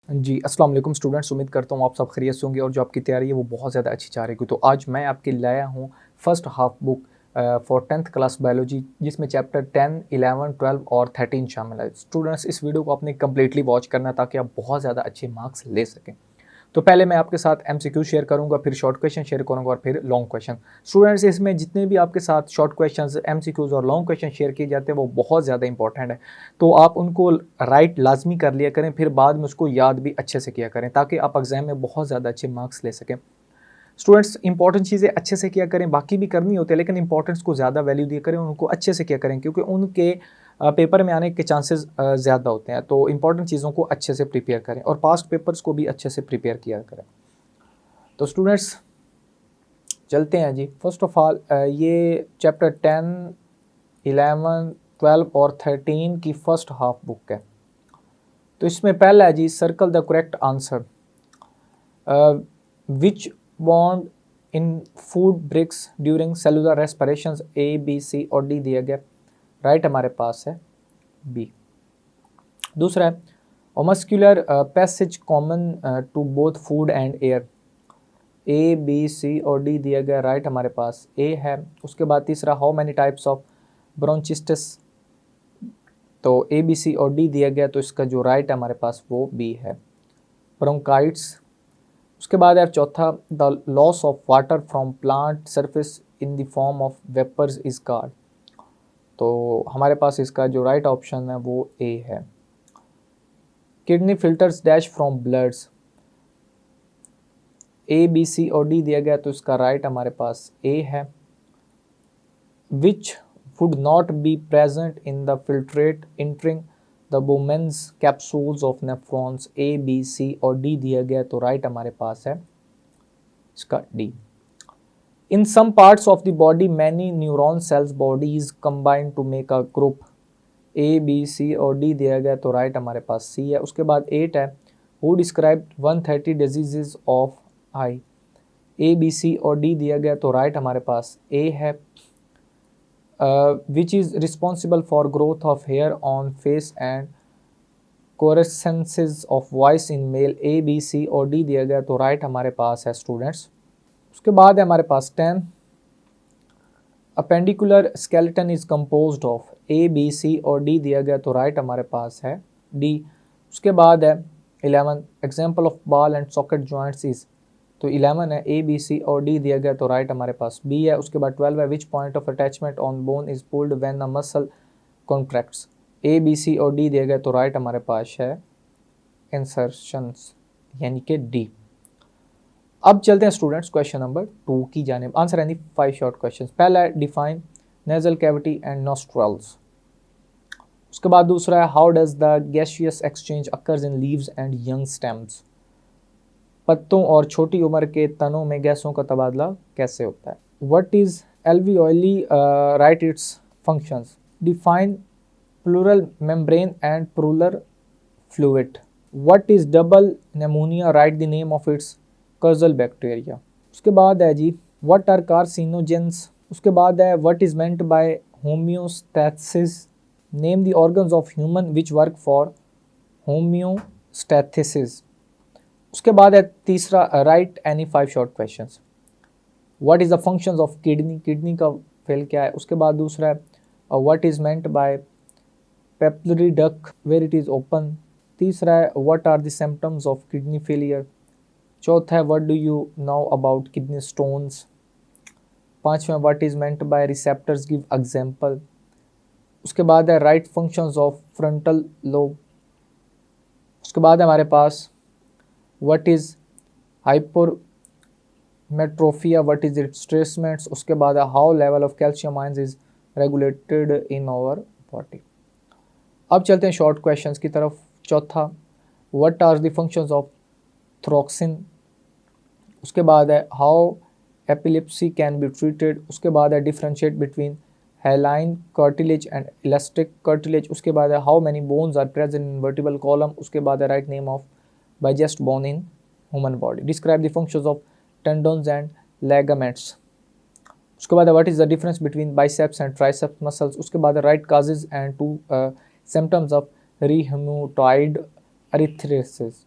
जी, अस्सलाम वालेकुम स्टूडेंट्स। उम्मीद करता हूँ आप सब खैरियत से होंगे और जो आपकी तैयारी है वो बहुत ज़्यादा अच्छी जा रही है। तो आज मैं आपके लाया हूँ first half book for 10th class biology, जिसमें चैप्टर 10, 11, 12 और 13 शामिल है। स्टूडेंट्स, इस वीडियो को आपने कंप्लीटली वॉच करना ताकि आप बहुत ज़्यादा अच्छे मार्क्स ले सकें। तो पहले मैं आपके साथ एमसीक्यू शेयर करूंगा, फिर शॉर्ट क्वेश्चन शेयर करूंगा और फिर लॉन्ग क्वेश्चन। स्टूडेंट्स, इसमें जितने भी आपके साथ शॉर्ट क्वेश्चंस, एमसीक्यूज और लॉन्ग क्वेश्चन शेयर किए जाते हैं वो बहुत ज़्यादा इंपॉर्टेंट है। तो आप उनको राइट लाजमी कर लिया करें, फिर बाद में उसको याद भी अच्छे से किया करें ताकि आप एग्जाम में बहुत ज़्यादा अच्छे मार्क्स ले सकें। स्टूडेंट्स, इंपॉर्टेंट चीज़ें अच्छे से किया करें, बाकी भी करनी होती है लेकिन इंपॉर्टेंस को ज़्यादा वैल्यू दिया करें, उनको अच्छे से किया करें क्योंकि उनके पेपर में आने के चांसेस ज़्यादा होते हैं। तो इंपॉर्टेंट चीज़ों को अच्छे से प्रिपेयर करें और पास्ट पेपर्स को भी अच्छे से प्रिपेयर किया करें। तो स्टूडेंट्स, चलते हैं जी। फर्स्ट ऑफ ऑल ये चैप्टर 10, 11, 12 और 13 की फर्स्ट हाफ बुक है। तो इसमें पहला है जी, circle the correct answer. Which bond in food bricks during cellular respiration, A B C और डी दिया गया। राइट हमारे पास है बी। दूसरा है muscular passage common to both food and air, A B C और डी दिया गया। राइट हमारे पास ए है। उसके बाद तीसरा, हाउ मैनी टाइप्स ऑफ ब्रोंचिस्टिस, तो ए बी सी और डी दिया गया, तो इसका जो राइट है हमारे पास वो बी है, ब्रोंकाइट्स। उसके बाद है चौथा, the loss of water from plant surface in the form of vapours is called, तो हमारे पास इसका जो राइट ऑप्शन है वो ए है। Kidney filters dash from bloods, A B C और डी दिया गया, तो इसका राइट हमारे पास ए है। विच would not be present in the filtrate entering the Bowman's capsules of nephrons, A, B, C और D दिया गया, तो राइट हमारे पास है इसका D। In some parts of the body, many neuron cells bodies combine to make a group, A, B, C और D दिया गया, तो राइट हमारे पास C है। उसके बाद 8 है, who described 130 diseases of eye, A, B, C और D दिया गया, तो राइट हमारे पास A है। which is responsible for growth of hair on face and coarsences of voice in male, A, B, C और D दिया गया, तो राइट हमारे पास है स्टूडेंट्स। उसके बाद है हमारे पास 10, appendicular skeleton is composed of, A, B, C और D दिया गया, तो राइट हमारे पास है D। उसके बाद है 11, example of ball and socket joints is, तो 11 है, ए बी सी और डी दिया गया, तो राइट हमारे पास बी है। उसके बाद 12 है, which point of attachment on bone is pulled when a muscle contracts, A B C और डी दिया गया, तो राइट हमारे पास है इंसर्शंस यानी कि डी। अब चलते हैं स्टूडेंट्स क्वेश्चन नंबर 2 की जानिब। आंसर है 5 शॉर्ट क्वेश्चन। पहला है, define nasal cavity and nostrils. उसके बाद दूसरा है, how does the gaseous exchange occurs in leaves and young stems, पत्तों और छोटी उम्र के तनों में गैसों का तबादला कैसे होता है। What is alveoli, write its functions, define pleural membrane and pleural fluid. What is double pneumonia, write the name of its causal bacteria. उसके बाद है जी, व्हाट आर कार्सिनोजेंस। उसके बाद है, what is meant by homeostasis, name the organs of human which work for homeostasis. उसके बाद है तीसरा, write any 5 short questions. What is the functions of kidney, kidney का फेल क्या है। उसके बाद दूसरा है, what is meant by papillary duct where it is open. तीसरा है, what are the symptoms of kidney failure. चौथा है, what do you know about kidney stones. पांचवा, what is meant by receptors, give example. उसके बाद है, write functions of frontal lobe. उसके बाद है हमारे पास, what is hypermetropia, what is its treatments. उसके बाद है, how level of calcium ions is regulated in our body. अब चलते हैं शॉर्ट क्वेश्चंस की तरफ। चौथा, what are the functions of thyroxine. उसके बाद है, how epilepsy can be treated. उसके बाद है, differentiate between hyaline cartilage and elastic cartilage. उसके बाद है, how many bones are present in vertebral column. उसके बाद है, write name of biggest bone in human body. Describe the functions of tendons and ligaments. उसके बाद what is the difference between biceps and triceps muscles. उसके बाद write causes and 2 symptoms of rheumatoid arthritis.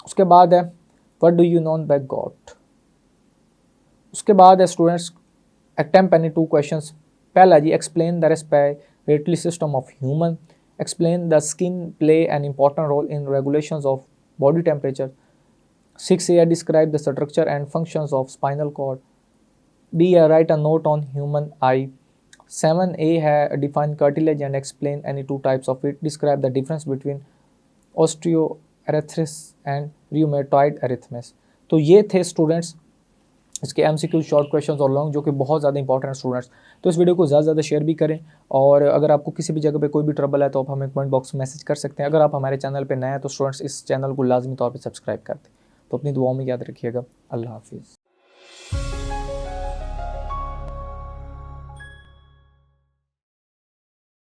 उसके बाद है what do you known by gout. उसके बाद है स्टूडेंट्स अटेम्प्ट एनी 2 क्वेश्चंस। पहला जी explain the respiratory system of human, explain the skin play an important role in regulations of body temperature. 6 है describe the structure and functions of spinal cord. B है write a note on human eye. 7A है define cartilage and explain any 2 types of it, describe the difference between osteoarthritis and rheumatoid arthritis. तो ये थे students इसके MCQ short questions और long, जो कि बहुत ज़्यादा इंपॉर्टेंट स्टूडेंट्स। तो इस वीडियो को ज़्यादा से ज़्यादा शेयर भी करें, और अगर आपको किसी भी जगह पे कोई भी ट्रबल है तो आप हमें कमेंट बॉक्स में मैसेज कर सकते हैं। अगर आप हमारे चैनल पे नए हैं तो स्टूडेंट्स इस चैनल को लाजमी तौर पे सब्सक्राइब कर दें। तो अपनी दुआओं में याद रखिएगा। अल्लाह हाफिज़।